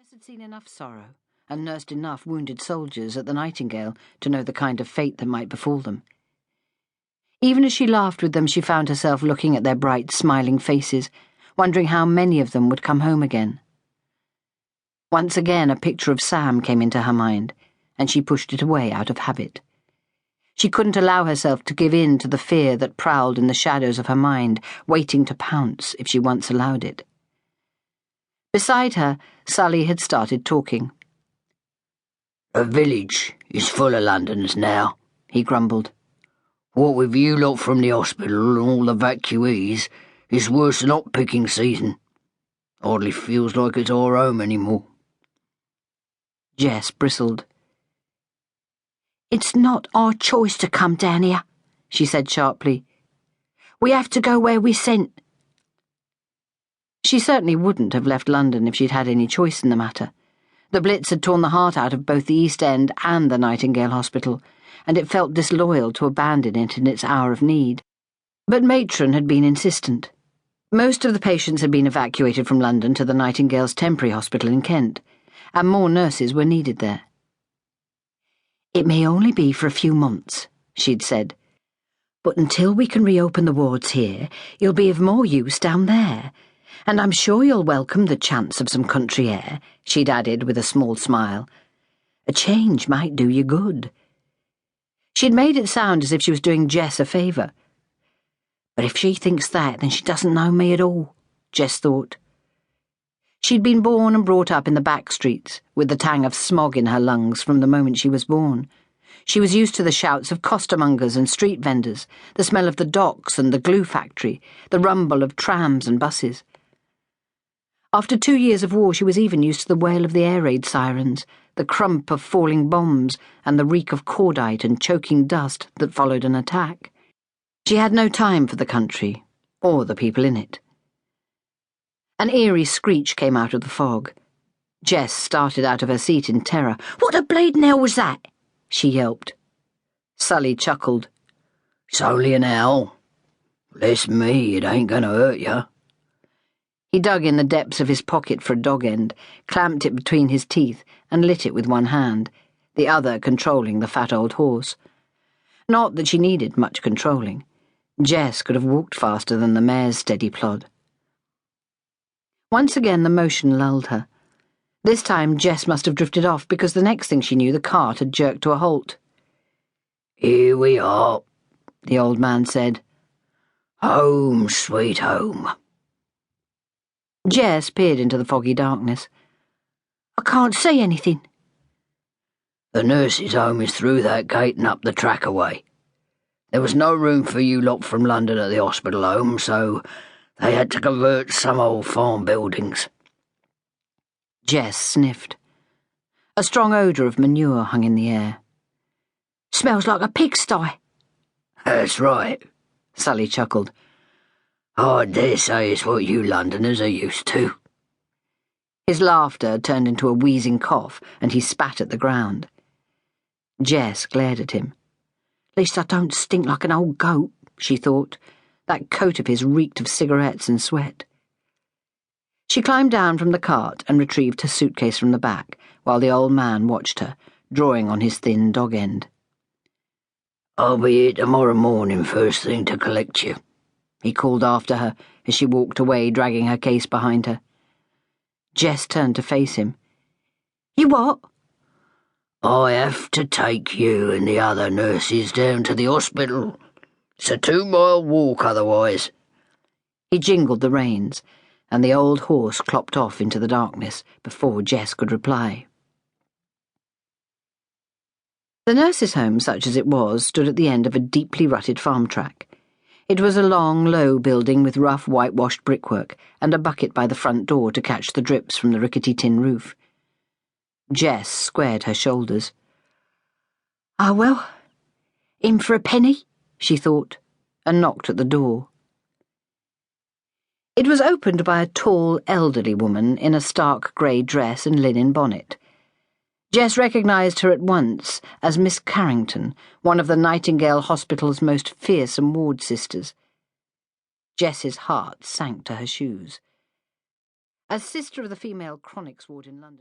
Jess had seen enough sorrow and nursed enough wounded soldiers at the Nightingale to know the kind of fate that might befall them. Even as she laughed with them, she found herself looking at their bright, smiling faces, wondering how many of them would come home again. Once again, a picture of Sam came into her mind, and she pushed it away out of habit. She couldn't allow herself to give in to the fear that prowled in the shadows of her mind, waiting to pounce if she once allowed it. Beside her, Sally had started talking. "The village is full of Londoners now," he grumbled. "What with you lot from the hospital and all the evacuees, it's worse than hot-picking season. Hardly feels like it's our home anymore." Jess bristled. "It's not our choice to come down here," she said sharply. "We have to go where we're sent." She certainly wouldn't have left London if she'd had any choice in the matter. The Blitz had torn the heart out of both the East End and the Nightingale Hospital, and it felt disloyal to abandon it in its hour of need. But Matron had been insistent. Most of the patients had been evacuated from London to the Nightingale's temporary hospital in Kent, and more nurses were needed there. "It may only be for a few months," she'd said, "but until we can reopen the wards here, you'll be of more use down there. And I'm sure you'll welcome the chance of some country air," she'd added with a small smile. "A change might do you good." She'd made it sound as if she was doing Jess a favour. But if she thinks that, then she doesn't know me at all, Jess thought. She'd been born and brought up in the back streets, with the tang of smog in her lungs from the moment she was born. She was used to the shouts of costermongers and street vendors, the smell of the docks and the glue factory, the rumble of trams and buses. After 2 years of war, she was even used to the wail of the air raid sirens, the crump of falling bombs, and the reek of cordite and choking dust that followed an attack. She had no time for the country, or the people in it. An eerie screech came out of the fog. Jess started out of her seat in terror. "What the bleeding hell was that?" she yelped. Sully chuckled. "It's only an owl. Bless me, it ain't gonna hurt you." He dug in the depths of his pocket for a dog end, clamped it between his teeth, and lit it with one hand, the other controlling the fat old horse. Not that she needed much controlling. Jess could have walked faster than the mare's steady plod. Once again the motion lulled her. This time Jess must have drifted off, because the next thing she knew the cart had jerked to a halt. "Here we are," the old man said. "Home, sweet home." Jess peered into the foggy darkness. "I can't see anything." "The nurses' home is through that gate and up the track away. There was no room for you lot from London at the hospital home, so they had to convert some old farm buildings." Jess sniffed. A strong odour of manure hung in the air. "Smells like a pigsty." "That's right," Sully chuckled. "I dare say it's what you Londoners are used to." His laughter turned into a wheezing cough, and he spat at the ground. Jess glared at him. "At least I don't stink like an old goat," she thought. That coat of his reeked of cigarettes and sweat. She climbed down from the cart and retrieved her suitcase from the back, while the old man watched her, drawing on his thin dog end. "I'll be here tomorrow morning first thing to collect you," he called after her as she walked away, dragging her case behind her. Jess turned to face him. "You what?" "I have to take you and the other nurses down to the hospital. It's a 2-mile walk otherwise." He jingled the reins, and the old horse clopped off into the darkness before Jess could reply. The nurses' home, such as it was, stood at the end of a deeply rutted farm track. It was a long, low building with rough whitewashed brickwork and a bucket by the front door to catch the drips from the rickety tin roof. Jess squared her shoulders. "Ah, well, in for a penny," she thought, and knocked at the door. It was opened by a tall, elderly woman in a stark grey dress and linen bonnet. Jess recognised her at once as Miss Carrington, one of the Nightingale Hospital's most fearsome ward sisters. Jess's heart sank to her shoes. As sister of the female chronics ward in London,